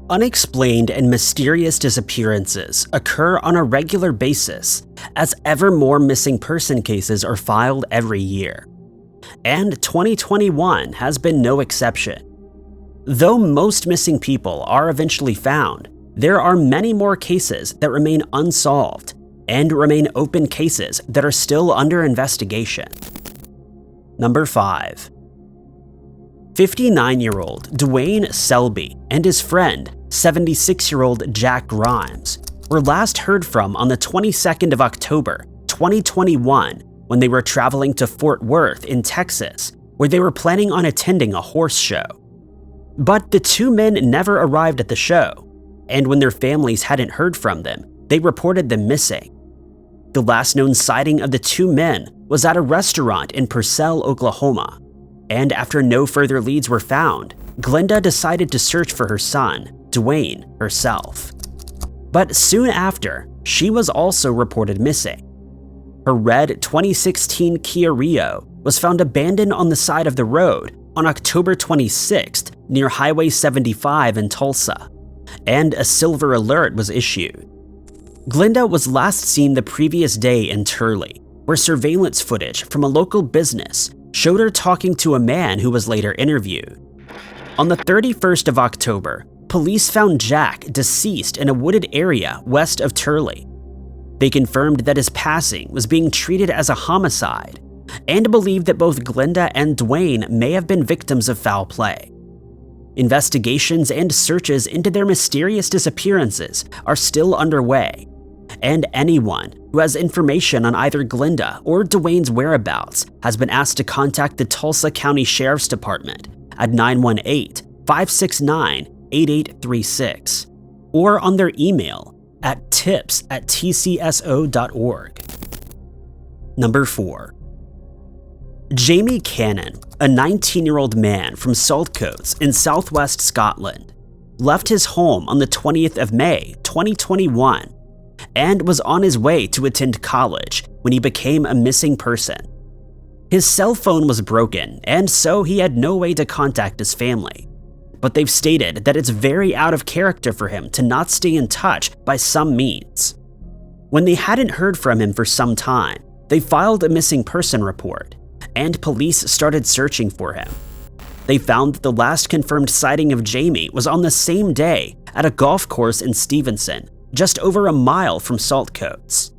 Unexplained and mysterious disappearances occur on a regular basis as ever more missing person cases are filed every year. And 2021 has been no exception. Though most missing people are eventually found, there are many more cases that remain unsolved and remain open cases that are still under investigation. Number 5. 59-year-old Dwayne Selby and his friend, 76-year-old Jack Grimes, were last heard from on the 22nd of October, 2021, when they were traveling to Fort Worth in Texas, where they were planning on attending a horse show. But the two men never arrived at the show, and when their families hadn't heard from them, they reported them missing. The last known sighting of the two men was at a restaurant in Purcell, Oklahoma, and after no further leads were found, Glenda decided to search for her son, Dwayne, herself. But soon after, she was also reported missing. Her red 2016 Kia Rio was found abandoned on the side of the road on October 26th near Highway 75 in Tulsa, and a silver alert was issued. Glenda was last seen the previous day in Turley, where surveillance footage from a local business showed her talking to a man who was later interviewed. On the 31st of October, police found Jack deceased in a wooded area west of Turley. They confirmed that his passing was being treated as a homicide and believed that both Glenda and Dwayne may have been victims of foul play. Investigations and searches into their mysterious disappearances are still underway, and anyone who has information on either Glenda or Dwayne's whereabouts has been asked to contact the Tulsa County Sheriff's Department at 918-569-8836 or on their email at tips@tcso.org. Number 4. Jamie Cannon, a 19-year-old man from Saltcoats in southwest Scotland, left his home on the 20th of May, 2021, and was on his way to attend college when he became a missing person. His cell phone was broken, and so he had no way to contact his family. But they've stated that it's very out of character for him to not stay in touch by some means. When they hadn't heard from him for some time, they filed a missing person report, and police started searching for him. They found that the last confirmed sighting of Jamie was on the same day at a golf course in Stevenson, just over a mile from Saltcoats.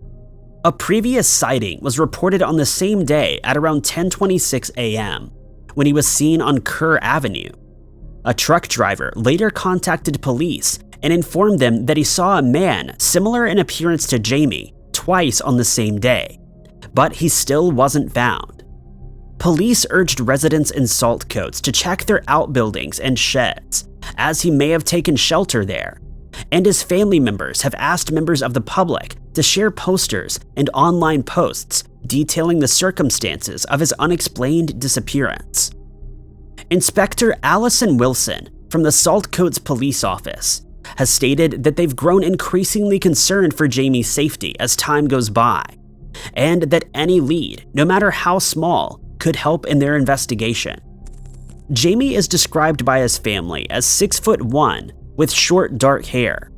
A previous sighting was reported on the same day at around 10:26 a.m. when he was seen on Kerr Avenue. A truck driver later contacted police and informed them that he saw a man similar in appearance to Jamie twice on the same day, but he still wasn't found. Police urged residents in Saltcoats to check their outbuildings and sheds, as he may have taken shelter there, and his family members have asked members of the public to share posters and online posts detailing the circumstances of his unexplained disappearance. Inspector Allison Wilson from the Saltcoats Police Office has stated that they've grown increasingly concerned for Jamie's safety as time goes by, and that any lead, no matter how small, could help in their investigation. Jamie is described by his family as 6'1" with short dark hair.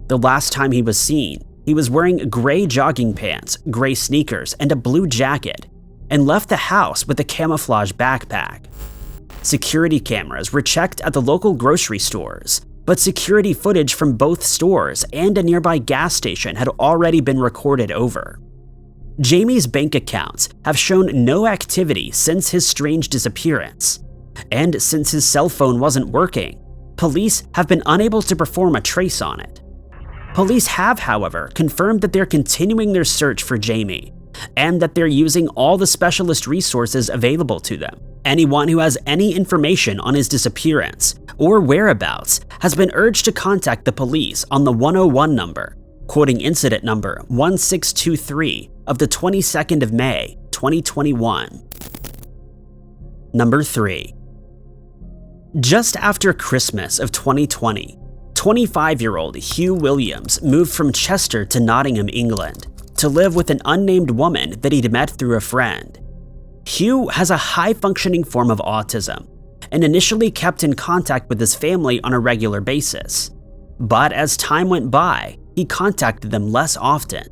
The last time he was seen, he was wearing gray jogging pants, gray sneakers, and a blue jacket, and left the house with a camouflage backpack. Security cameras were checked at the local grocery stores, but security footage from both stores and a nearby gas station had already been recorded over. Jamie's bank accounts have shown no activity since his strange disappearance, and since his cell phone wasn't working, police have been unable to perform a trace on it. Police have, however, confirmed that they're continuing their search for Jamie, and that they're using all the specialist resources available to them. Anyone who has any information on his disappearance or whereabouts has been urged to contact the police on the 101 number, quoting incident number 1623 of the 22nd of May, 2021. Number 3. Just after Christmas of 2020, 25-year-old Hugh Williams moved from Chester to Nottingham, England, to live with an unnamed woman that he'd met through a friend. Hugh has a high-functioning form of autism and initially kept in contact with his family on a regular basis. But as time went by, he contacted them less often,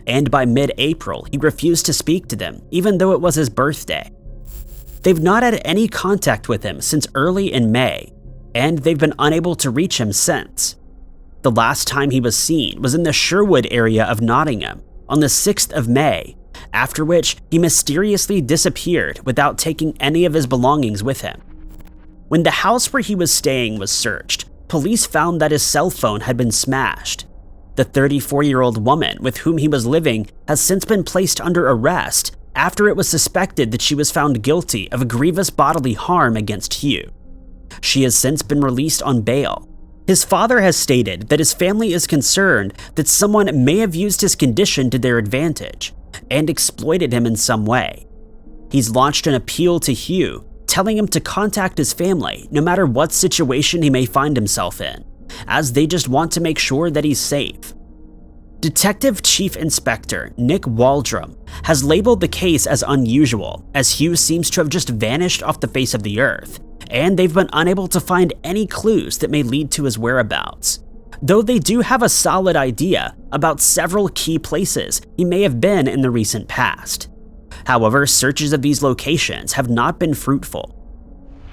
and by mid-April he refused to speak to them even though it was his birthday. They've not had any contact with him since early in May, and they've been unable to reach him since. The last time he was seen was in the Sherwood area of Nottingham on the 6th of May, after which he mysteriously disappeared without taking any of his belongings with him. When the house where he was staying was searched, police found that his cell phone had been smashed. The 34-year-old woman with whom he was living has since been placed under arrest after it was suspected that she was found guilty of grievous bodily harm against Hugh. She has since been released on bail. His father has stated that his family is concerned that someone may have used his condition to their advantage and exploited him in some way. He's launched an appeal to Hugh, telling him to contact his family no matter what situation he may find himself in, as they just want to make sure that he's safe. Detective Chief Inspector Nick Waldrum has labeled the case as unusual, as Hugh seems to have just vanished off the face of the earth, and they've been unable to find any clues that may lead to his whereabouts, though they do have a solid idea about several key places he may have been in the recent past. However, searches of these locations have not been fruitful.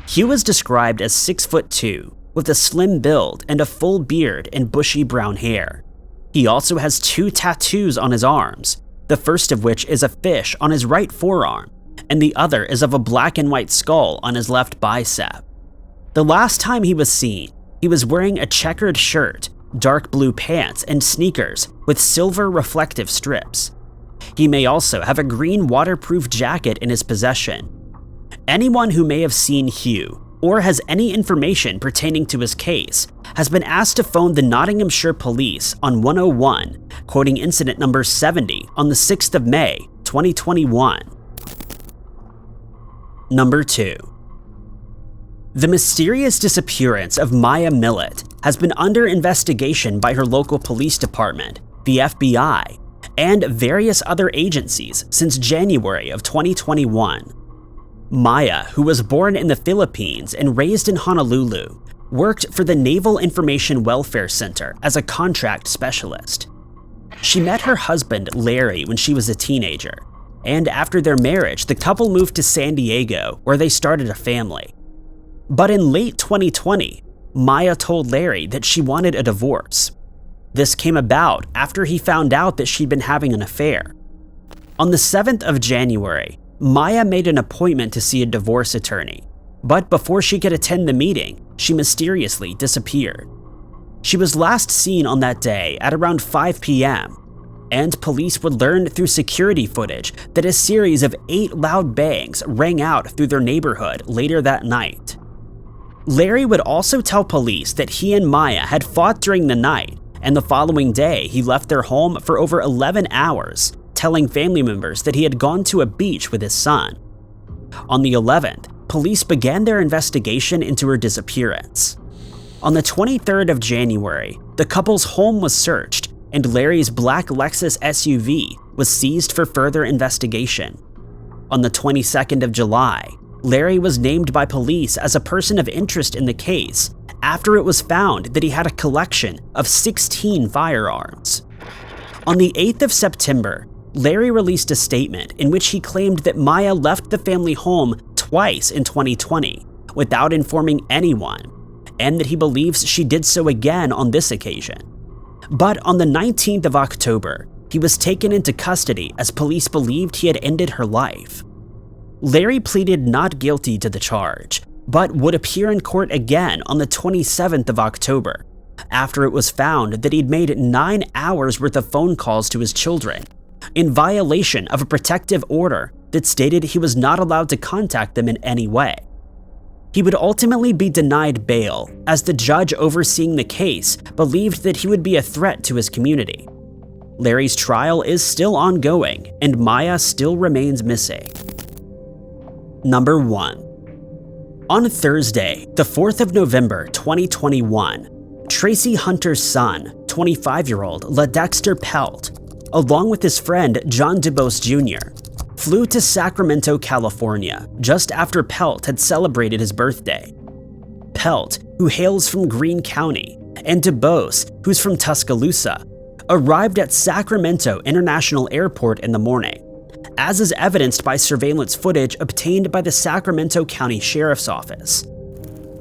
Hugh is described as 6'2", with a slim build and a full beard and bushy brown hair. He also has 2 tattoos on his arms, the first of which is a fish on his right forearm, and the other is of a black and white skull on his left bicep. The last time he was seen, he was wearing a checkered shirt, dark blue pants, and sneakers with silver reflective strips. He may also have a green waterproof jacket in his possession. Anyone who may have seen Hugh or has any information pertaining to his case has been asked to phone the Nottinghamshire Police on 101, quoting incident number 70 on the 6th of May, 2021. Number 2. The mysterious disappearance of Maya Millet has been under investigation by her local police department, the FBI, and various other agencies since January of 2021. Maya, who was born in the Philippines and raised in Honolulu, worked for the Naval Information Welfare Center as a contract specialist. She met her husband, Larry, when she was a teenager, and after their marriage, the couple moved to San Diego, where they started a family. But in late 2020, Maya told Larry that she wanted a divorce. This came about after he found out that she'd been having an affair. On the 7th of January, Maya made an appointment to see a divorce attorney, but before she could attend the meeting, she mysteriously disappeared. She was last seen on that day at around 5 p.m., and police would learn through security footage that a series of 8 loud bangs rang out through their neighborhood later that night. Larry would also tell police that he and Maya had fought during the night, and the following day he left their home for over 11 hours, telling family members that he had gone to a beach with his son. On the 11th, police began their investigation into her disappearance. On the 23rd of January, the couple's home was searched, and Larry's black Lexus SUV was seized for further investigation. On the 22nd of July, Larry was named by police as a person of interest in the case after it was found that he had a collection of 16 firearms. On the 8th of September, Larry released a statement in which he claimed that Maya left the family home twice in 2020 without informing anyone, and that he believes she did so again on this occasion. But on the 19th of October, he was taken into custody as police believed he had ended her life. Larry pleaded not guilty to the charge, but would appear in court again on the 27th of October, after it was found that he'd made 9 hours worth of phone calls to his children, in violation of a protective order that stated he was not allowed to contact them in any way. He would ultimately be denied bail, as the judge overseeing the case believed that he would be a threat to his community. Larry's trial is still ongoing, and Maya still remains missing. Number 1. On Thursday, the 4th of November 2021, Tracy Hunter's son, 25-year-old Ledexter Pelt, along with his friend John Debose Jr., flew to Sacramento, California, just after Pelt had celebrated his birthday. Pelt, who hails from Greene County, and Debose, who's from Tuscaloosa, arrived at Sacramento International Airport in the morning, as is evidenced by surveillance footage obtained by the Sacramento County Sheriff's Office.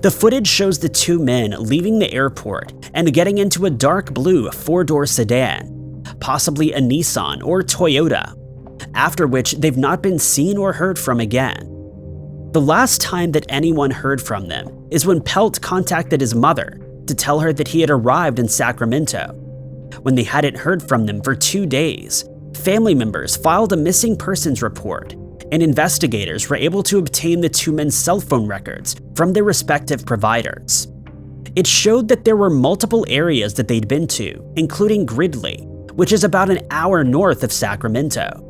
The footage shows the two men leaving the airport and getting into a dark blue four-door sedan, possibly a Nissan or Toyota, after which they've not been seen or heard from again. The last time that anyone heard from them is when Pelt contacted his mother to tell her that he had arrived in Sacramento. When they hadn't heard from them for 2 days, family members filed a missing persons report, and investigators were able to obtain the two men's cell phone records from their respective providers. It showed that there were multiple areas that they'd been to, including Gridley, which is about an hour north of Sacramento.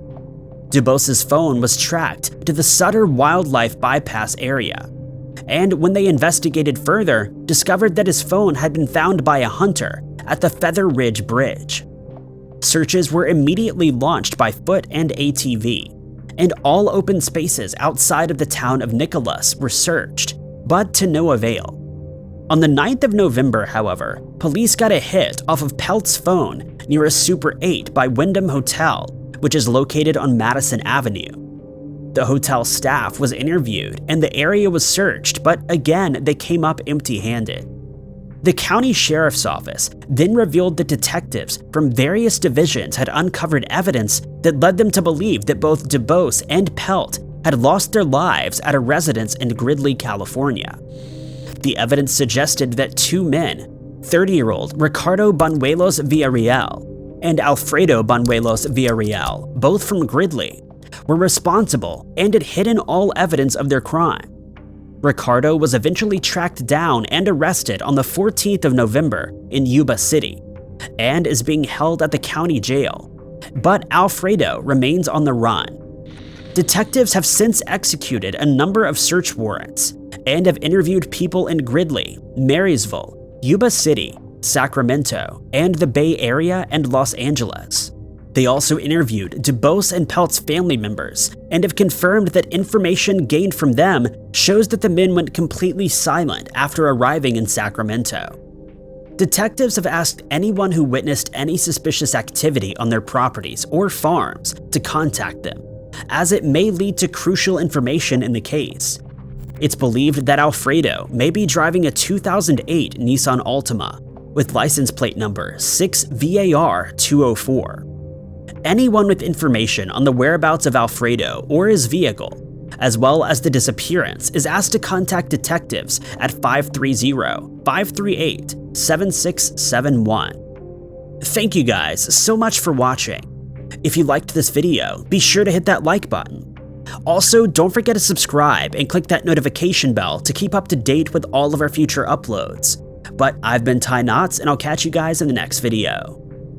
Debose's phone was tracked to the Sutter Wildlife Bypass area, and when they investigated further, discovered that his phone had been found by a hunter at the Feather Ridge Bridge. Searches were immediately launched by foot and ATV, and all open spaces outside of the town of Nicholas were searched, but to no avail. On the 9th of November, however, police got a hit off of Pelt's phone near a Super 8 by Wyndham Hotel, which is located on Madison Avenue. The hotel staff was interviewed and the area was searched, but again, they came up empty-handed. The county sheriff's office then revealed that detectives from various divisions had uncovered evidence that led them to believe that both Debose and Pelt had lost their lives at a residence in Gridley, California. The evidence suggested that two men, 30-year-old Ricardo Banuelos Villarreal and Alfredo Banuelos Villarreal, both from Gridley, were responsible and had hidden all evidence of their crime. Ricardo was eventually tracked down and arrested on the 14th of November in Yuba City and is being held at the county jail, but Alfredo remains on the run. Detectives have since executed a number of search warrants and have interviewed people in Gridley, Marysville, Yuba City, Sacramento, and the Bay Area and Los Angeles. They also interviewed Debose and Pelt's family members and have confirmed that information gained from them shows that the men went completely silent after arriving in Sacramento. Detectives have asked anyone who witnessed any suspicious activity on their properties or farms to contact them, as it may lead to crucial information in the case. It's believed that Alfredo may be driving a 2008 Nissan Altima with license plate number 6VAR204. Anyone with information on the whereabouts of Alfredo or his vehicle, as well as the disappearance, is asked to contact detectives at 530-538-7671. Thank you guys so much for watching. If you liked this video, be sure to hit that like button. Also, don't forget to subscribe and click that notification bell to keep up to date with all of our future uploads. But I've been Ty Knotts, and I'll catch you guys in the next video.